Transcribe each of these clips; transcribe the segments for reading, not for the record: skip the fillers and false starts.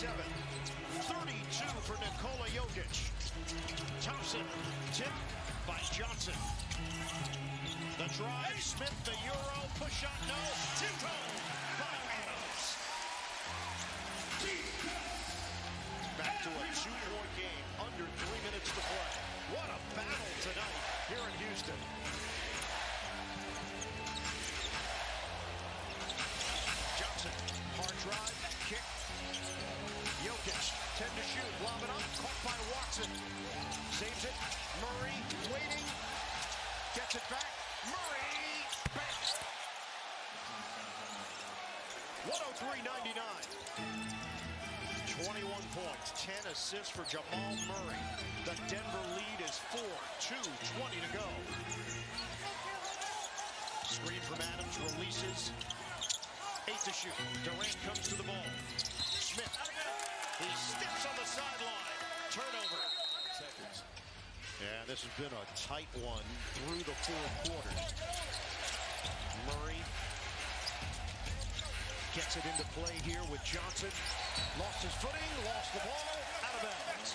32 for Nikola Jokic. Thompson, tip by Johnson. The drive, Smith, the Euro, push shot, no. Tito by Adams. Back to a 2-point game, under 3 minutes to play. What a battle tonight here in Houston. Johnson, hard drive, kick. Jokic, 10 to shoot, lob it up, caught by Watson. Saves it, Murray, waiting, gets it back, Murray, banks. 103-99. 21 points, 10 assists for Jamal Murray. The Denver lead is 4, 2:20 to go. Screen from Adams, releases. 8 to shoot. Durant comes to the ball. Smith, he steps on the sideline. Turnover. Seconds. Yeah, this has been a tight one through the 4 quarters. Murray gets it into play here with Johnson. Lost his footing, lost the ball, out of bounds.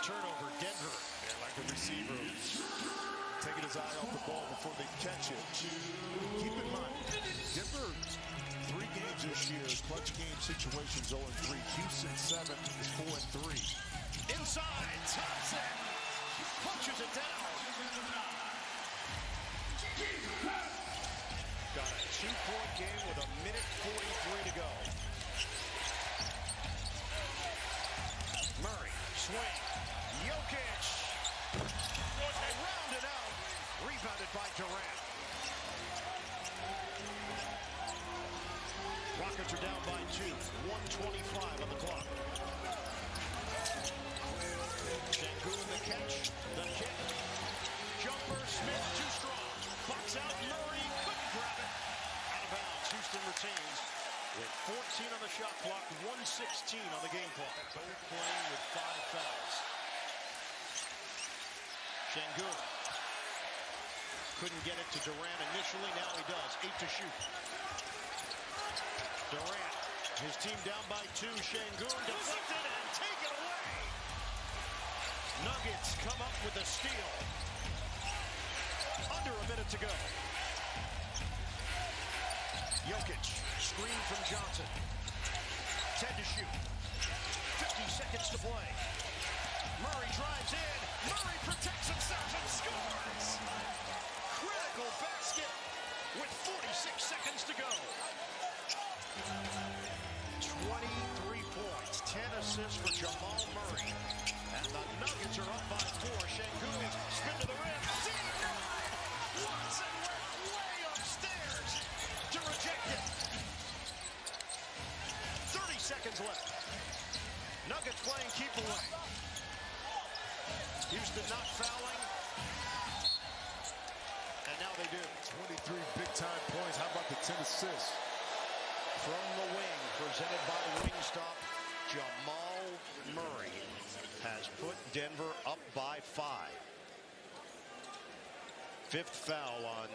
Turnover, Denver. Yeah, like a receiver taking his eye off the ball before they catch it. Keep in mind, Denver, 3 games this year, clutch game situations 0-3. Houston 7 is 4-3. Inside, Thompson punches it down. Got a 2-point game with 1:43 to go. Murray, swing, Jokic, around and out, rebounded by Durant. Rockets are down by 2, 1:25 on the clock. Sengun the catch, the kick, jumper, Smith too strong, box out, Murray couldn't grab it. Out of bounds, Houston retains. With 14 on the shot clock, 1:16 on the game clock. Both playing with 5 fouls. Sengun couldn't get it to Durant initially. Now he does. 8 to shoot. Durant, his team down by 2. Sengun deflected and taken away. Nuggets come up with a steal. Under a minute to go. Jokic, screen from Johnson. 10 to shoot. 50 seconds to play. Murray drives in. Murray protects himself and scores. Critical basket with 46 seconds to go. 23 points, 10 assists for Jamal Murray. And the Nuggets are up by 4. Sengun, spin to the rim. Watson went way upstairs to reject it. 30 seconds left. Nuggets playing keep away. Houston not fouling. And now they do. 23 big-time points. How about the 10 assists? From the wing, presented by Wingstop, Jamal Murray has put Denver up by 5. 5th foul on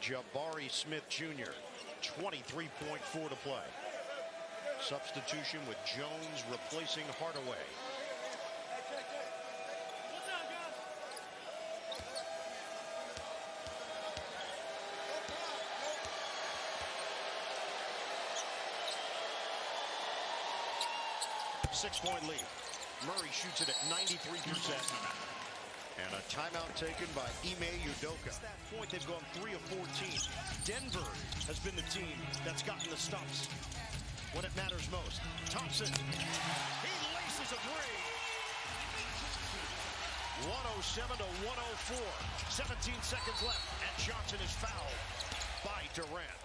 Jabari Smith Jr. 23.4 to play. Substitution with Jones replacing Hardaway. Six-point lead. Murray shoots it at 93%. And a timeout taken by Ime Udoka. At that point, they've gone 3 of 14. Denver has been the team that's gotten the stops when it matters most. Thompson, he laces a 3. 107 to 104. 17 seconds left, and Johnson is fouled by Durant.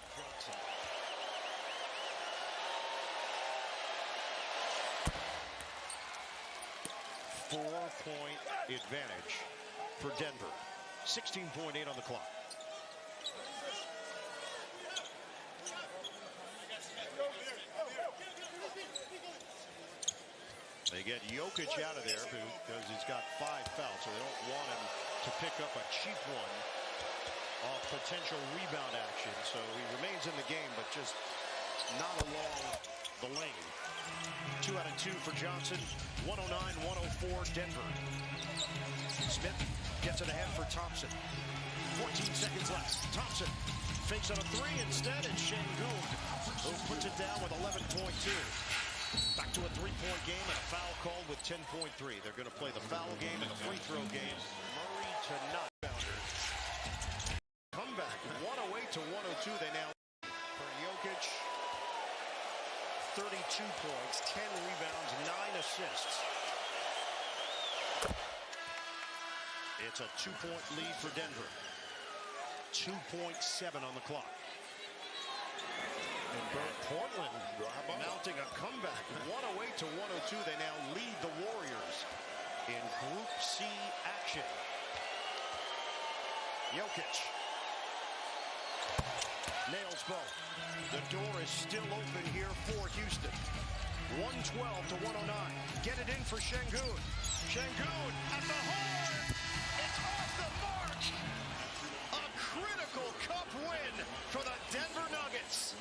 4-point advantage for Denver. 16.8 on the clock. They get Jokic out of there because he's got 5 fouls, so they don't want him to pick up a cheap one off potential rebound action. So he remains in the game, but just not along the lane. 2 out of 2 for Johnson. 109-104 Denver. Smith gets it ahead for Thompson. 14 seconds left. Thompson fakes on a three instead, and Şengün, who puts it down with 11.2. Back to a three-point game and a foul called with 10.3. They're going to play the foul game and the free throw game. Murray to none. Comeback, 108 to 102. They now for Jokic. 32 points, 10 rebounds, 9 assists. It's a 2-point lead for Denver. 2.7 on the clock. And Portland mounting a comeback. 108 to 102. They now lead the Warriors in Group C action. Jokic nails both. The door is still open here for Houston. 112 to 109. Get it in for Şengün. Şengün at the horn. It's off the mark. A critical cup win for the Denver Nuggets.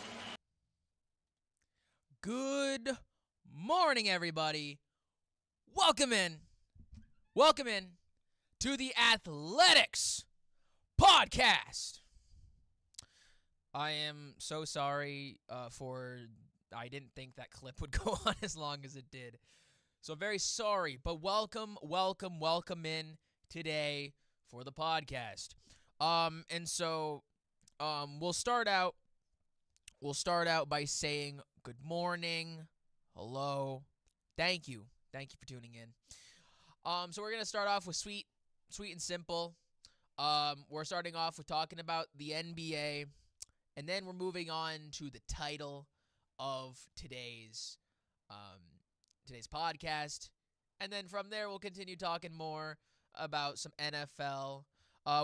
Good morning, everybody. Welcome in to the Athletics Podcast. I am so sorry I didn't think that clip would go on as long as it did. So very sorry, but welcome in today for the podcast. We'll start out by saying good morning, hello, thank you for tuning in. So we're gonna start off with sweet and simple. We're starting off with talking about the NBA, and then we're moving on to the title of today's podcast, and then from there we'll continue talking more about some NFL.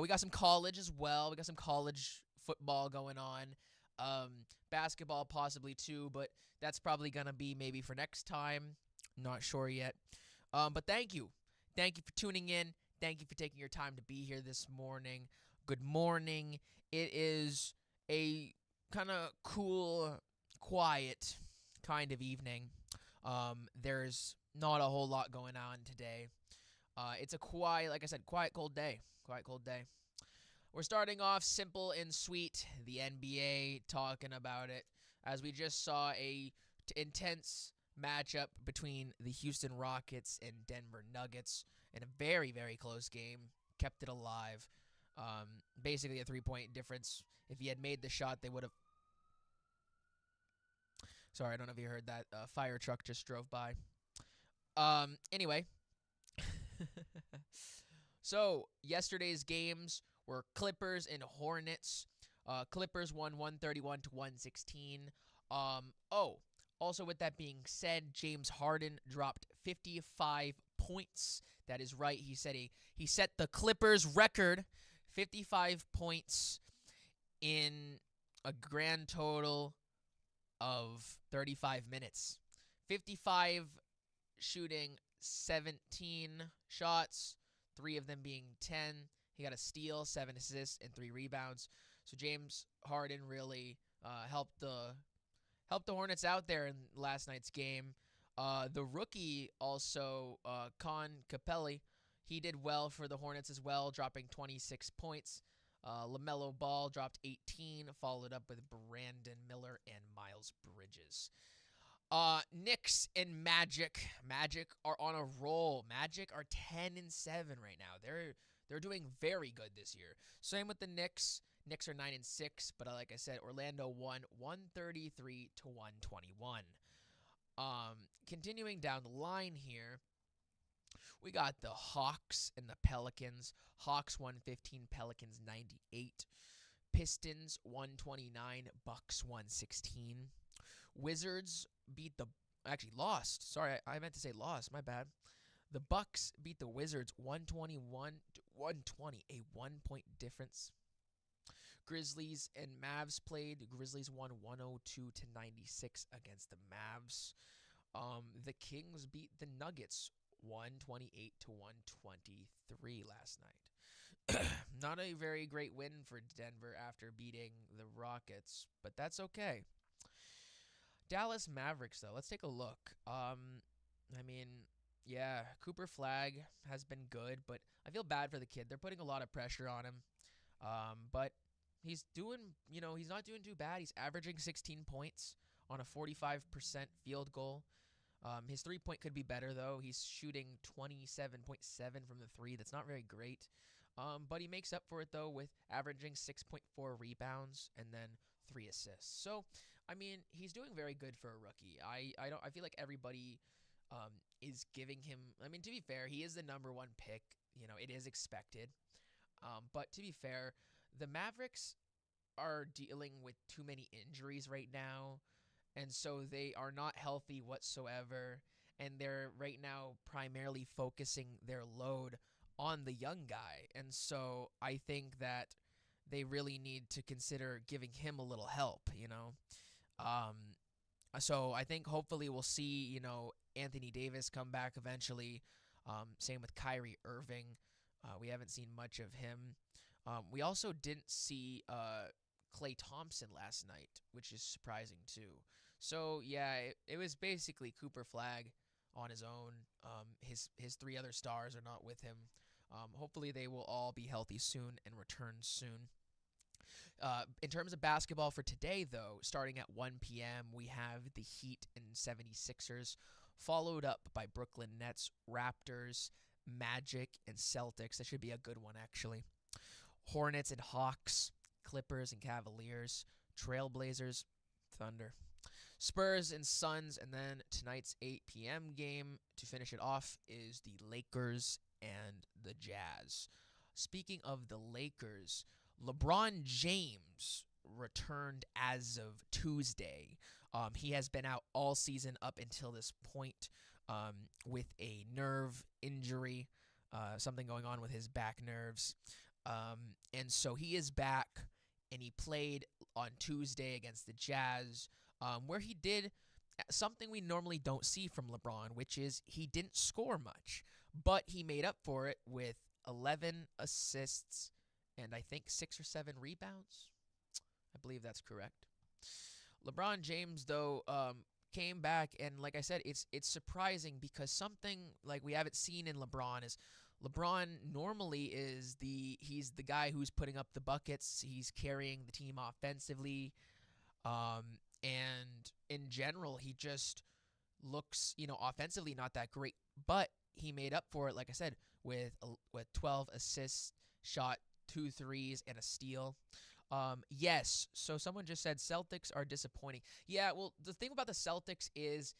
We got some college as well. We got some college football going on. Basketball possibly too, but that's probably gonna be maybe for next time. Not sure yet. But thank you for tuning in. Thank you for taking your time to be here this morning. Good morning. It is a kind of cool, quiet kind of evening. There's not a whole lot going on today. It's a quiet, like I said, quiet, cold day. We're starting off simple and sweet, the NBA, talking about it, as we just saw a intense matchup between the Houston Rockets and Denver Nuggets in a very, very close game. Kept it alive. Basically a 3-point difference. If he had made the shot, they would have... Sorry, I don't know if you heard that. Fire truck just drove by. Anyway. So, yesterday's games were Clippers and Hornets. Clippers won 131 to 116. Also with that being said, James Harden dropped 55 points. That is right. He set the Clippers record, 55 points in a grand total of 35 minutes. 55 shooting 17 shots, 3 of them being 10. He got a steal, 7 assists, and 3 rebounds. So James Harden really helped the Hornets out there in last night's game. The rookie also, Con Capelli, he did well for the Hornets as well, dropping 26 points. LaMelo Ball dropped 18, followed up with Brandon Miller and Miles Bridges. Knicks and Magic are on a roll. Magic are 10-7 right now. They're doing very good this year. Same with the Knicks. Knicks are 9-6, but like I said, Orlando won 133 to 121. Continuing down the line here, we got the Hawks and the Pelicans. Hawks 115, Pelicans 98. Pistons 129, Bucks 116. Wizards lost. Sorry, I meant to say lost. My bad. The Bucks beat the Wizards 121 to 120, a 1-point difference. Grizzlies and Mavs played. The Grizzlies won 102 to 96 against the Mavs. The Kings beat the Nuggets 128 to 123 last night. Not a very great win for Denver after beating the Rockets, but that's okay. Dallas Mavericks, though. Let's take a look. I mean, yeah, Cooper Flag has been good, but I feel bad for the kid. They're putting a lot of pressure on him. But he's doing, he's not doing too bad. He's averaging 16 points on a 45% field goal. His three-point could be better, though. He's shooting 27.7 from the three. That's not very great. But he makes up for it, though, with averaging 6.4 rebounds and then 3 assists. So, I mean, he's doing very good for a rookie. I feel like everybody is giving him. I mean, to be fair, he is the number 1 pick. It is expected. But to be fair, the Mavericks are dealing with too many injuries right now, and so they are not healthy whatsoever. And they're right now primarily focusing their load on the young guy. And so I think that they really need to consider giving him a little help. So I think hopefully we'll see, Anthony Davis come back eventually. Same with Kyrie Irving. We haven't seen much of him. We also didn't see Klay Thompson last night, which is surprising too. So yeah, it was basically Cooper Flag on his own. His 3 other stars are not with him. Hopefully they will all be healthy soon and return soon. In terms of basketball for today, though, starting at 1 p.m., we have the Heat and 76ers, followed up by Brooklyn Nets, Raptors, Magic, and Celtics. That should be a good one, actually. Hornets and Hawks, Clippers and Cavaliers, Trailblazers, Thunder, Spurs and Suns, and then tonight's 8 p.m. game to finish it off is the Lakers and the Jazz. Speaking of the Lakers, LeBron James returned as of Tuesday. He has been out all season up until this point with a nerve injury, something going on with his back nerves. And so he is back, and he played on Tuesday against the Jazz, where he did something we normally don't see from LeBron, which is he didn't score much, but he made up for it with 11 assists and I think 6 or 7 rebounds. I believe that's correct. LeBron James, though, came back, and like I said, it's surprising because something like we haven't seen in LeBron is LeBron normally he's the guy who's putting up the buckets. He's carrying the team offensively, and in general, he just looks, offensively not that great. But he made up for it, like I said, with 12 assists, shot 2 threes, and a steal. Yes, so someone just said Celtics are disappointing. Yeah, well, the thing about the Celtics is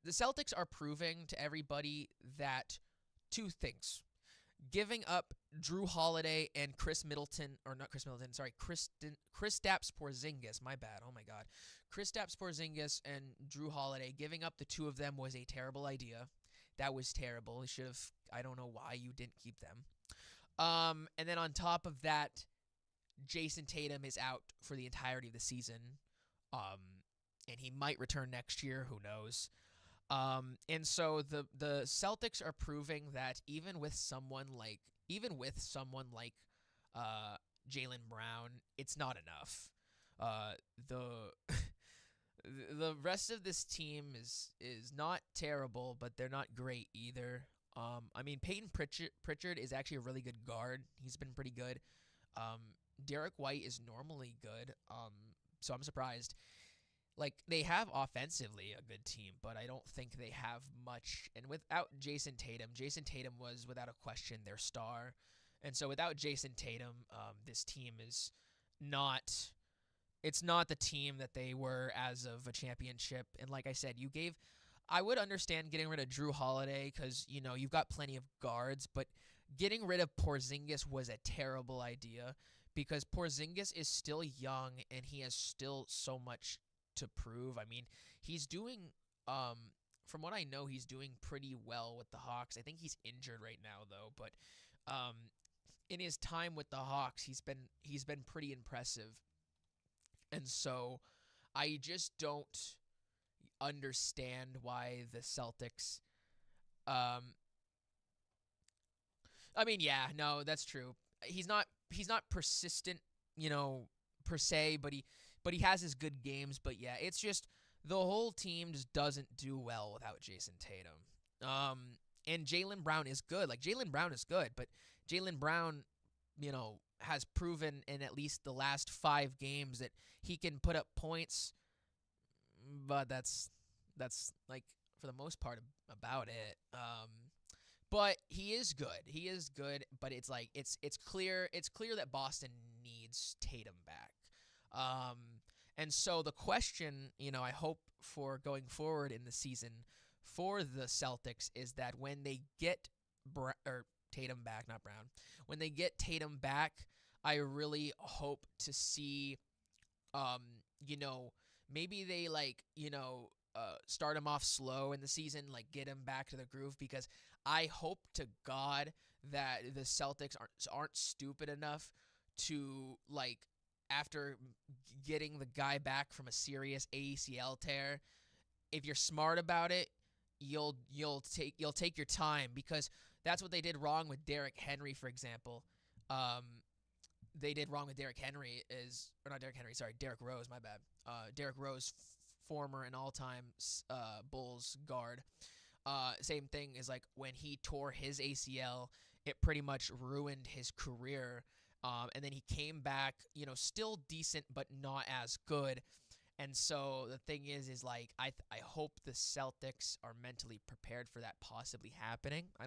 the Celtics are proving to everybody that 2 things. Giving up Drew Holiday and Kristaps Porzingis, my bad, oh my god. Kristaps Porzingis and Drew Holiday, giving up the 2 of them was a terrible idea. That was terrible. You should have, I don't know why you didn't keep them. And then on top of that, Jason Tatum is out for the entirety of the season. And he might return next year, who knows. And so the Celtics are proving that even with someone like Jaylen Brown, it's not enough. The rest of this team is not terrible, but they're not great either. I mean, Peyton Pritchard is actually a really good guard. He's been pretty good. Derek White is normally good. So I'm surprised. Like, they have offensively a good team, but I don't think they have much. And without Jason Tatum was, without a question, their star. And so without Jason Tatum, this team is not... It's not the team that they were as of a championship. And like I said, I would understand getting rid of Drew Holiday because, you've got plenty of guards, but getting rid of Porzingis was a terrible idea because Porzingis is still young and he has still so much to prove. I mean, he's doing, from what I know, he's doing pretty well with the Hawks. I think he's injured right now, though, but in his time with the Hawks, he's been pretty impressive. And so I just don't understand why the Celtics I mean, yeah, no, that's true. He's not persistent, per se, but he has his good games, but yeah, it's just the whole team just doesn't do well without Jason Tatum. And Jaylen Brown is good. Like, Jaylen Brown is good, but Jaylen Brown, has proven in at least the last 5 games that he can put up points, but that's like, for the most part, about it. But he is good. He is good, but it's like it's clear that Boston needs Tatum back. And so the question, I hope for going forward in the season for the Celtics is that when they get Tatum back, not Brown, when they get Tatum back, I really hope to see, maybe they start him off slow in the season, like get him back to the groove, because I hope to God that the Celtics aren't stupid enough to, like, after getting the guy back from a serious ACL tear, if you're smart about it, you'll take your time, because that's what they did wrong with Derrick Henry, for example. Derrick Rose, my bad. Derrick Rose, former and all-time Bulls guard. Same thing is, like, when he tore his ACL, it pretty much ruined his career. And then he came back, still decent, but not as good. And so the thing is like, I hope the Celtics are mentally prepared for that possibly happening. I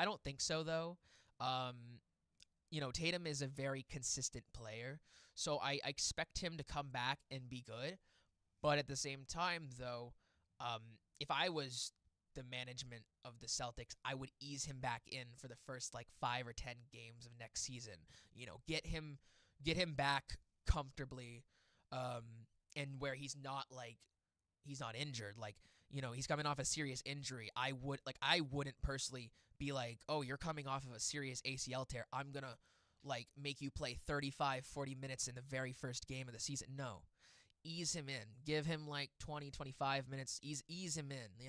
don't think so, though. Tatum is a very consistent player, so I expect him to come back and be good. But at the same time, though, if I was the management of the Celtics, I would ease him back in for the first 5 or 10 games of next season. Get him back comfortably, and where he's not injured. He's coming off a serious injury. I wouldn't personally be like, oh, you're coming off of a serious ACL tear, I'm gonna make you play 35-40 minutes in the very first game of the season. No. Ease him in. Give him 20-25 minutes. Ease him in,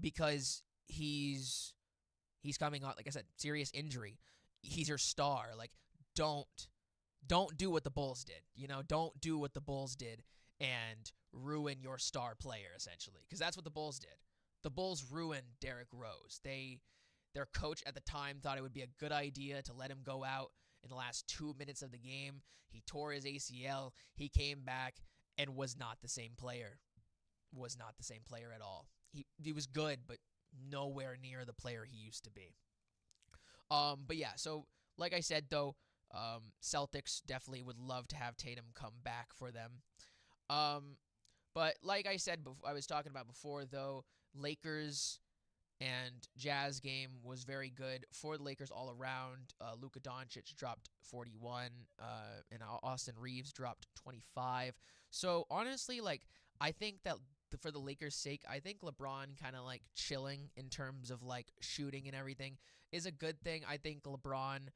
because he's coming off, like I said, serious injury. He's your star. Don't do what the Bulls did. Don't do what the Bulls did and ruin your star player, essentially, because that's what the Bulls did. The Bulls ruined Derrick Rose. Their coach at the time thought it would be a good idea to let him go out in the last 2 minutes of the game. He tore his ACL. He came back and was not the same player. Was not the same player at all. He was good, but nowhere near the player he used to be. But yeah, so like I said, though, Celtics definitely would love to have Tatum come back for them. But like I said, I was talking about before, though, Lakers and Jazz game was very good for the Lakers all around. Luka Doncic dropped 41, and Austin Reeves dropped 25. So honestly, I think that for the Lakers' sake, I think LeBron kind of chilling in terms of shooting and everything is a good thing. I think LeBron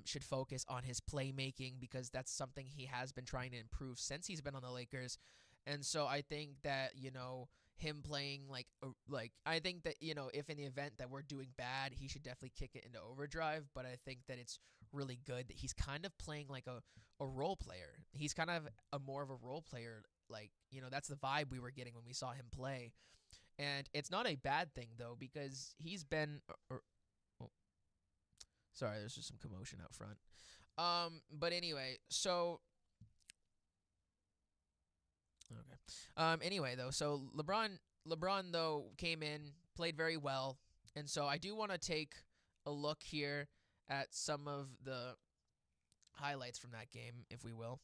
should focus on his playmaking, because that's something he has been trying to improve since he's been on the Lakers. And so I think that, him playing I think that, if in the event that we're doing bad, he should definitely kick it into overdrive. But I think that it's really good that he's kind of playing like a role player. He's kind of more of a role player. That's the vibe we were getting when we saw him play. And it's not a bad thing, though, because he's been sorry, there's just some commotion out front. But anyway, so okay. Anyway, though, so LeBron though came in, played very well, and so I do want to take a look here at some of the highlights from that game, if we will.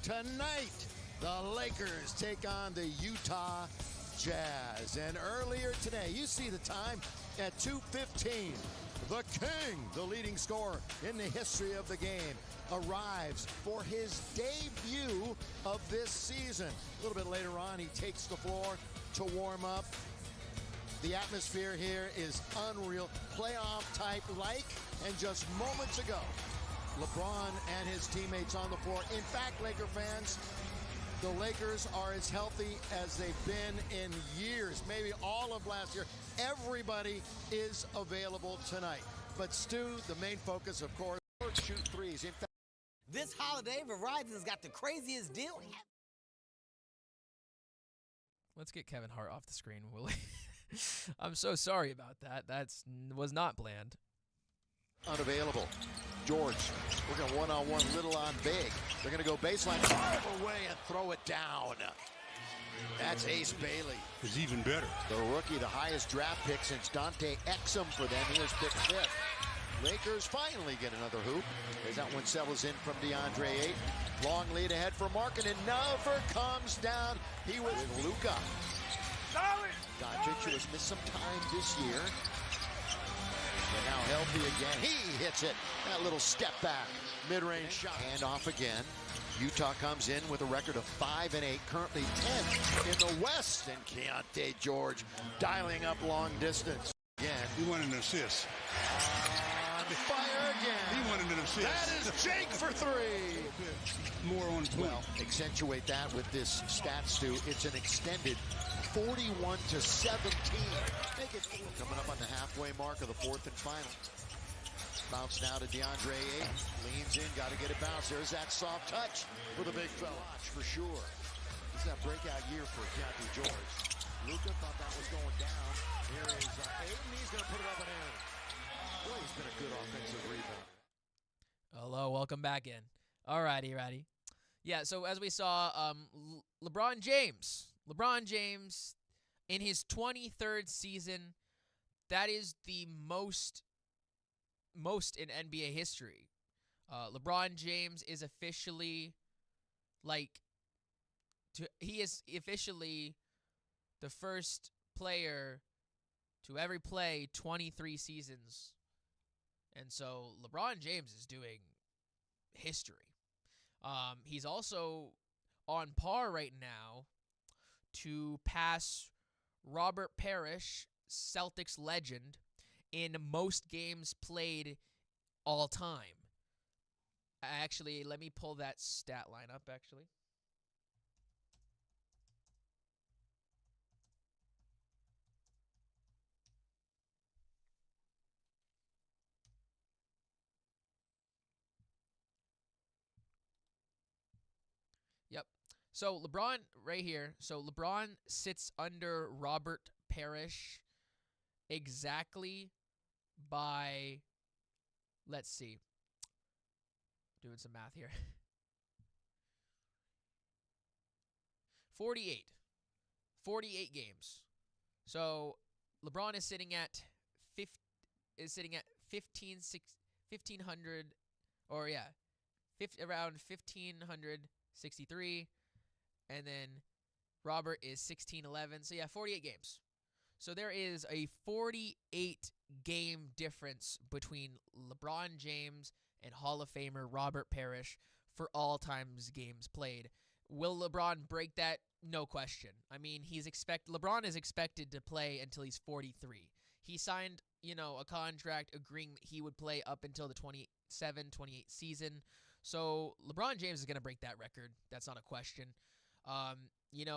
Tonight, the Lakers take on the Utah Jazz. And earlier today, you see the time at 2:15. The King, the leading scorer in the history of the game, arrives for his debut of this season. A little bit later on, he takes the floor to warm up. The atmosphere here is unreal, playoff type and just moments ago, LeBron and his teammates on the floor. In fact, Laker fans, the Lakers are as healthy as they've been in years, maybe all of last year. Everybody is available tonight. But Stu, the main focus, of course, shoot threes. In fact, this holiday, Verizon's got the craziest deal. Let's get Kevin Hart off the screen, will we? I'm so sorry about that. Was not planned. Unavailable. George working one-on-one, little on big. They're going to go baseline, drive away and throw it down. That's Ace Bailey. Is even better. The rookie, the highest draft pick since Dante Exum for them. He was picked 5th. Lakers finally get another hoop. As that one settles in from DeAndre Ayton. Long lead ahead for Markin and never comes down. He was Luka. Doncic has missed some time this year. But now healthy again. He hits it. That little step back. Mid-range shot. And off again. Utah comes in with a record of 5-8, currently 10th in the West. And Keontae George dialing up long distance. Again. He wanted an assist. On fire again. He wanted an assist. That is Jake for 3. More on point. Well, accentuate that with this stat, Stu. It's an extended 41-17. Make it coming up on the halfway mark of the 4th and final. Bounce now to DeAndre Ayton. Leans in, got to get it bounced. There's that soft touch for the big fella. For sure. This is that breakout year for Keontae George. Luka thought that was going down. Here is Ayton. He's going to put it up and in. Boy, he's been a good offensive rebound. Hello, welcome back in. Alrighty. Yeah, so as we saw, LeBron James in his 23rd season, that is the most in NBA history. LeBron James is officially he is officially the first player to ever play 23 seasons. And so LeBron James is doing history. He's also on par right now to pass Robert Parrish, Celtics legend, in most games played all time. Actually, let me pull that stat line up, actually. Yep. So LeBron right here. So LeBron sits under Robert Parrish exactly by, let's see, doing some math here. 48 games. So LeBron is sitting at 1500, or yeah, around 1563, and then Robert is 1611. So yeah, 48 games. So there is a 48 game difference between LeBron James and Hall of Famer Robert Parrish for all times games played. Will LeBron break that? No question. I mean, LeBron is expected to play until he's 43. He signed, a contract agreeing that he would play up until the 27-28 season. So LeBron James is going to break that record. That's not a question.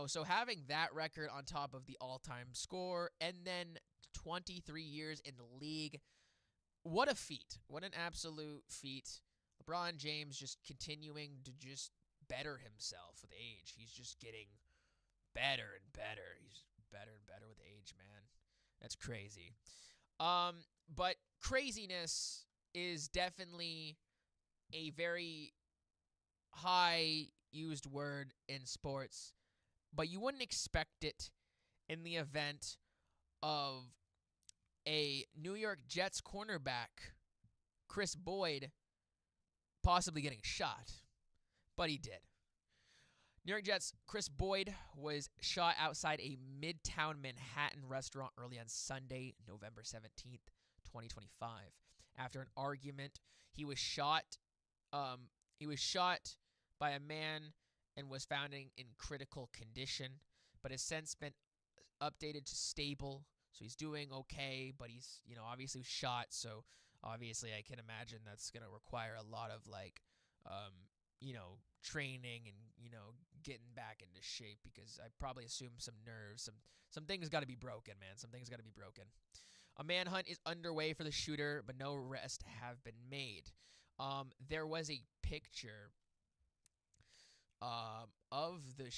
So having that record on top of the all-time score and then 23 years in the league, what a feat. What an absolute feat. LeBron James just continuing to just better himself with age. He's just getting better and better. He's better and better with age, man. That's crazy. But craziness is definitely a very high used word in sports, but you wouldn't expect it in the event of a New York Jets cornerback, Chris Boyd, possibly getting shot. But he did. New York Jets Chris Boyd was shot outside a Midtown Manhattan restaurant early on Sunday, November 17th, 2025. After an argument, he was shot by a man and was found in critical condition, but has since been updated to stable. So he's doing okay, but he's, obviously shot. So obviously I can imagine that's going to require a lot of training and, getting back into shape, because I probably assume some nerves, some things got to be broken, man. Some things got to be broken. A manhunt is underway for the shooter, but no arrests have been made. There was a picture of the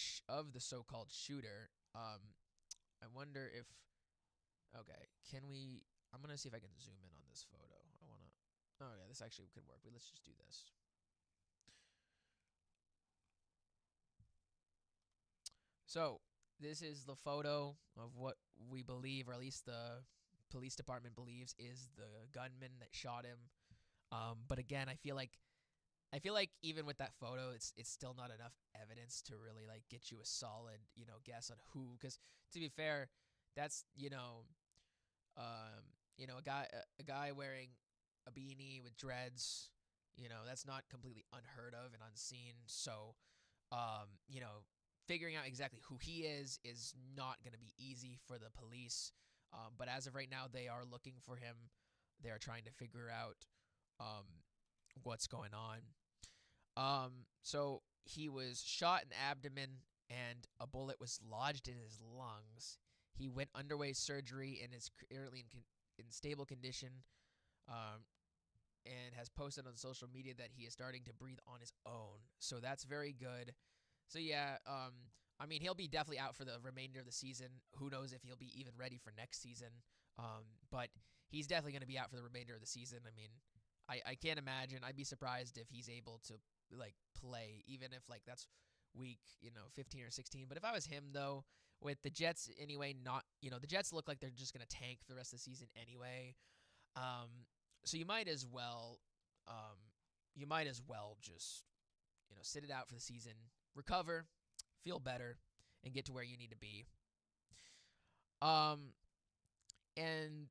so-called shooter I wonder if. Okay, can we? I'm gonna see if I can zoom in on this photo. I wanna. Oh yeah, this actually could work. But let's just do this. So this is the photo of what we believe, or at least the police department believes, is the gunman that shot him. But again, I feel like even with that photo, it's still not enough evidence to really like get you a solid guess on who. Because to be fair, that's a guy wearing a beanie with dreads. That's not completely unheard of and unseen. So, figuring out exactly who he is not going to be easy for the police. But as of right now, they are looking for him. They are trying to figure out what's going on. So he was shot in the abdomen, and a bullet was lodged in his lungs. He went underway surgery and is currently in stable condition, and has posted on social media that he is starting to breathe on his own. So that's very good. So yeah, I mean, he'll be definitely out for the remainder of the season. Who knows if he'll be even ready for next season? But he's definitely going to be out for the remainder of the season. I mean, I can't imagine. I'd be surprised if he's able to like play, even if like that's week 15 or 16. But if I was him though, with the Jets anyway, the Jets look like they're just going to tank for the rest of the season anyway. So you might as well just sit it out for the season, recover, feel better, and get to where you need to be. And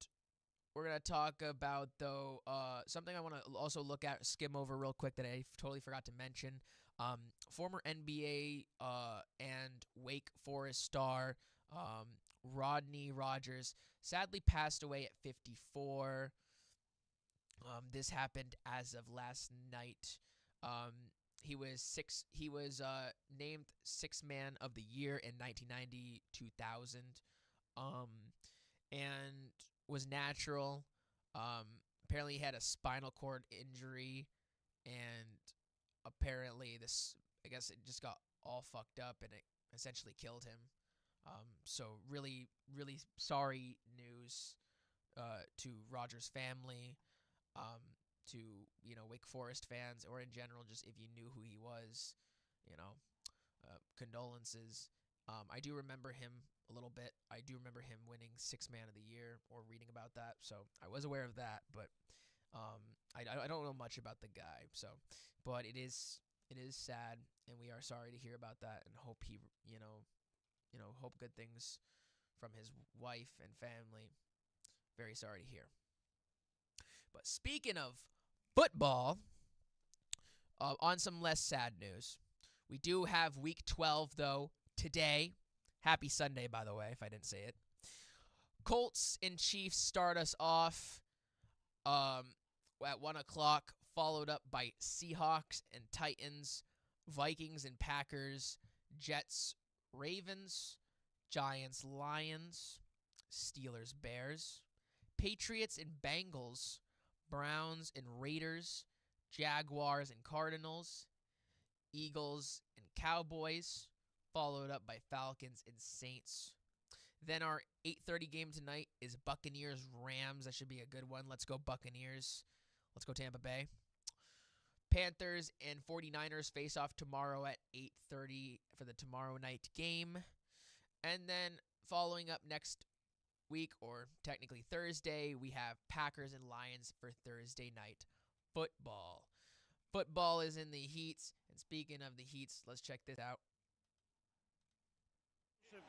we're going to talk about, though, something I want to also skim over real quick that I totally forgot to mention. Former NBA and Wake Forest star Rodney Rogers sadly passed away at 54. This happened as of last night. He was named Sixth Man of the Year in 1990, 2000, and was natural. Apparently, he had a spinal cord injury, and apparently I guess it just got all fucked up, and it essentially killed him. So really, really sorry news to Rogers' family. To Wake Forest fans, or in general, just if you knew who he was, condolences. I do remember him a little bit. I do remember him winning Sixth Man of the Year, or reading about that, so I was aware of that. But I don't know much about the guy. But it is sad, and we are sorry to hear about that, and hope he hope good things from his wife and family. Very sorry to hear. But speaking of football, on some less sad news, we do have Week 12, though, today. Happy Sunday, by the way, if I didn't say it. Colts and Chiefs start us off at 1 o'clock, followed up by Seahawks and Titans, Vikings and Packers, Jets, Ravens, Giants, Lions, Steelers, Bears, Patriots and Bengals, Browns and Raiders, Jaguars and Cardinals, Eagles and Cowboys, followed up by Falcons and Saints. Then our 8:30 game tonight is Buccaneers Rams. That should be a good one. Let's go Buccaneers. Let's go Tampa Bay. Panthers and 49ers face off tomorrow at 8:30 for the tomorrow night game. And then following up next week, or technically Thursday, we have Packers and Lions for Thursday night football. Football is in the heats, and speaking of the heats, let's check this out.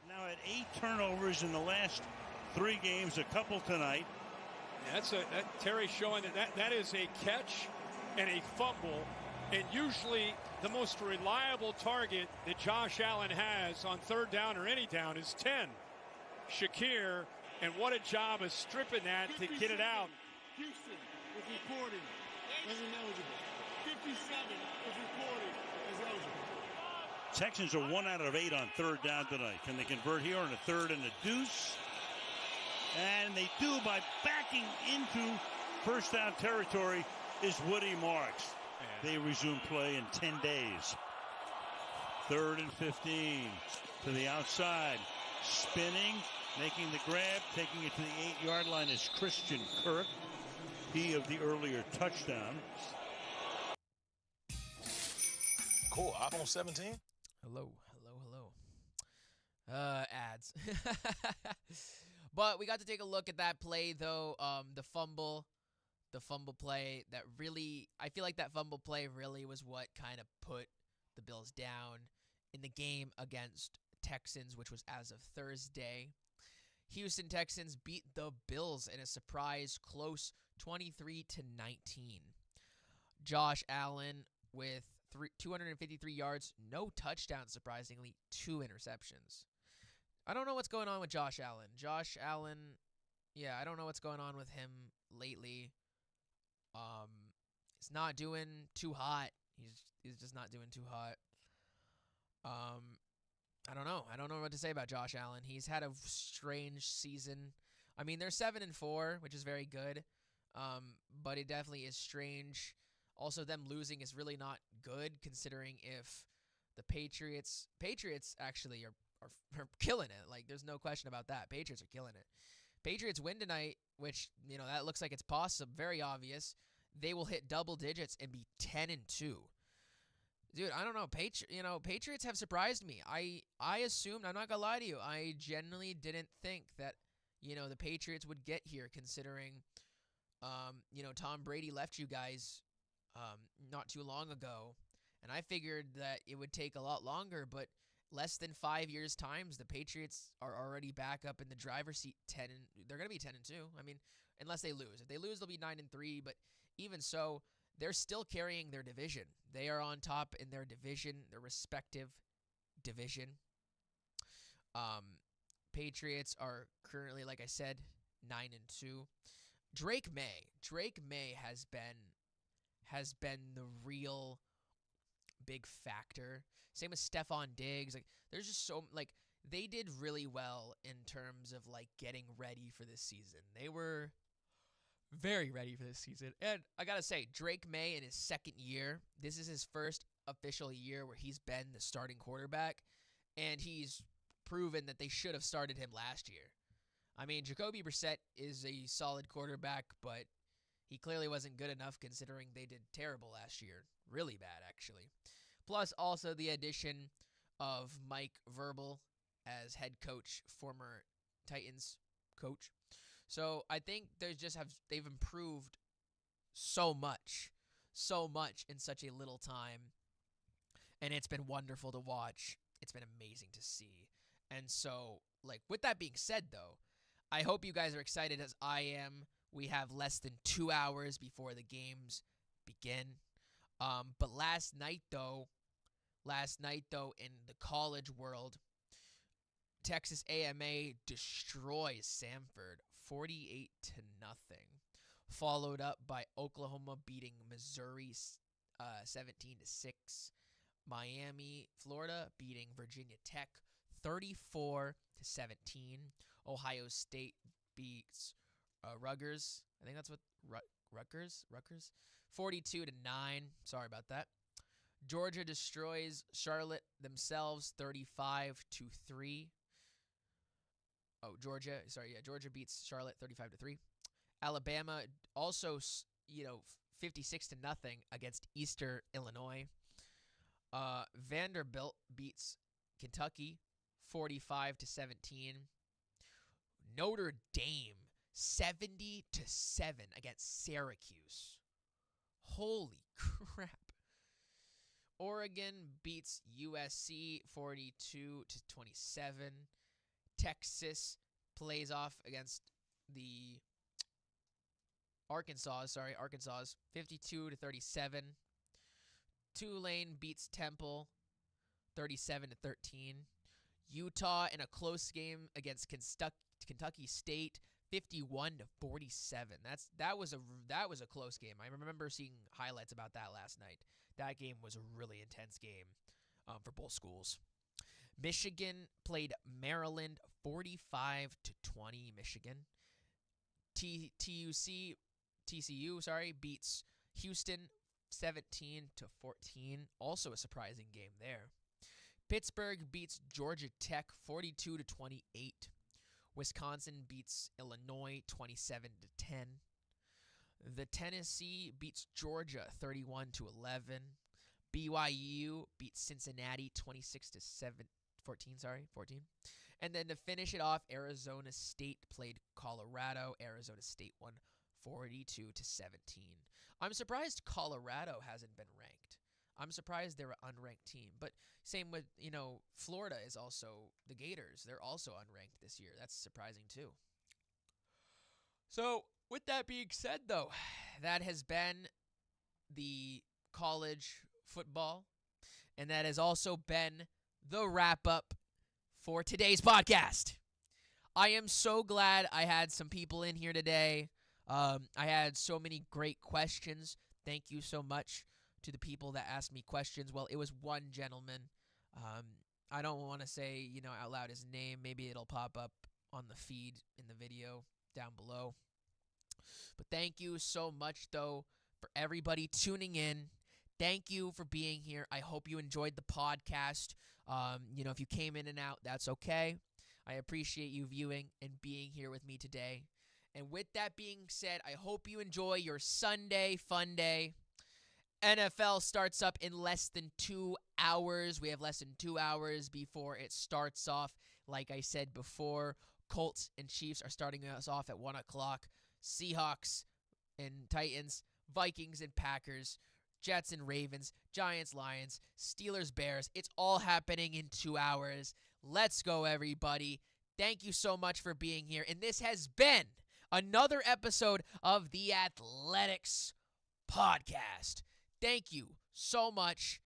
Now at 8 turnovers in the last 3 games, a couple tonight. Yeah, Terry showing that is a catch and a fumble, and usually the most reliable target that Josh Allen has on third down or any down is 10. Shakir. And what a job of stripping that to get it out. Houston is reported as ineligible. 57 is reported as eligible. Texans are 1 out of 8 on third down tonight. Can they convert here on a third and a deuce? And they do by backing into first down territory is Woody Marks. They resume play in 10 days. 3rd and 15 to the outside. spinning, making the grab, taking it to the 8-yard line is Christian Kirk. He of the earlier touchdown. Cool. iPhone 17. Hello. Ads. But we got to take a look at that play, though. The fumble play that really, I feel like that fumble play really was what kind of put the Bills down in the game against Texans, which was as of Thursday. Houston Texans beat the Bills in a surprise close 23-19. Josh Allen with 253 yards, no touchdowns, surprisingly, 2 interceptions. I don't know what's going on with Josh Allen. I don't know what's going on with him lately. He's not doing too hot. He's just not doing too hot. I don't know. I don't know what to say about Josh Allen. He's had a strange season. I mean, they're 7-4, which is very good. But it definitely is strange. Also, them losing is really not good, considering if the Patriots actually are killing it. Like, there's no question about that. Patriots are killing it. Patriots win tonight, which, that looks like it's possible, very obvious. They will hit double digits and be 10-2. Dude, I don't know. Patriots have surprised me. I assumed, I'm not going to lie to you, I genuinely didn't think that, the Patriots would get here, considering, Tom Brady left you guys not too long ago. And I figured that it would take a lot longer, but less than 5 years' times, the Patriots are already back up in the driver's seat. They're going to be 10-2. I mean, unless they lose. If they lose, they'll be 9-3. But even so, they're still carrying their division. They are on top in their division, their respective division. Patriots are currently, like I said, 9-2. Drake May has been the real big factor. Same with Stephon Diggs. Like, there's just they did really well in terms of getting ready for this season. They were very ready for this season. And I gotta say, Drake May in his second year, this is his first official year where he's been the starting quarterback, and he's proven that they should have started him last year. I mean, Jacoby Brissett is a solid quarterback, but he clearly wasn't good enough considering they did terrible last year. Really bad, actually. Plus, also the addition of Mike Vrabel as head coach, former Titans coach. So I think they've improved so much in such a little time, and it's been wonderful to watch. It's been amazing to see. And so, with that being said, though, I hope you guys are excited as I am. We have less than 2 hours before the games begin. But last night though, in the college world, Texas A&M destroys Samford 48-0, followed up by Oklahoma beating Missouri 17-6. Miami, Florida beating Virginia Tech 34-17. Ohio State beats Rutgers. I think that's what Rutgers 42-9. Sorry about that. Georgia destroys Charlotte themselves 35-3. Georgia beats Charlotte 35-3. Alabama also, 56-0 against Eastern Illinois. Vanderbilt beats Kentucky 45-17. Notre Dame 70-7 against Syracuse. Holy crap. Oregon beats USC 42-27. Texas plays off against the Arkansas 52-37. Tulane beats Temple 37-13. Utah in a close game against Kentucky State 51-47. That was a close game. I remember seeing highlights about that last night. That game was a really intense game for both schools. Michigan played Maryland 45-20. Michigan. TCU beats Houston 17-14. Also a surprising game there. Pittsburgh beats Georgia Tech 42-28. Wisconsin beats Illinois 27-10. The Tennessee beats Georgia 31-11. BYU beats Cincinnati 14. And then to finish it off, Arizona State played Colorado. Arizona State won 42-17. I'm surprised Colorado hasn't been ranked. I'm surprised they're an unranked team. But same with, Florida is also, the Gators. They're also unranked this year. That's surprising too. So, with that being said, though, that has been the college football. And that has also been the wrap-up for today's podcast. I am so glad I had some people in here today. I had so many great questions. Thank you so much to the people that asked me questions. Well, it was one gentleman. I don't want to say, out loud his name. Maybe it'll pop up on the feed in the video down below. But thank you so much, though, for everybody tuning in. Thank you for being here. I hope you enjoyed the podcast. If you came in and out, that's okay. I appreciate you viewing and being here with me today. And with that being said, I hope you enjoy your Sunday fun day. NFL starts up in less than 2 hours. We have less than 2 hours before it starts off. Like I said before, Colts and Chiefs are starting us off at 1 o'clock. Seahawks and Titans, Vikings and Packers, Jets and Ravens, Giants, Lions, Steelers, Bears. It's all happening in 2 hours. Let's go, everybody. Thank you so much for being here. And this has been another episode of the Athletics Podcast. Thank you so much.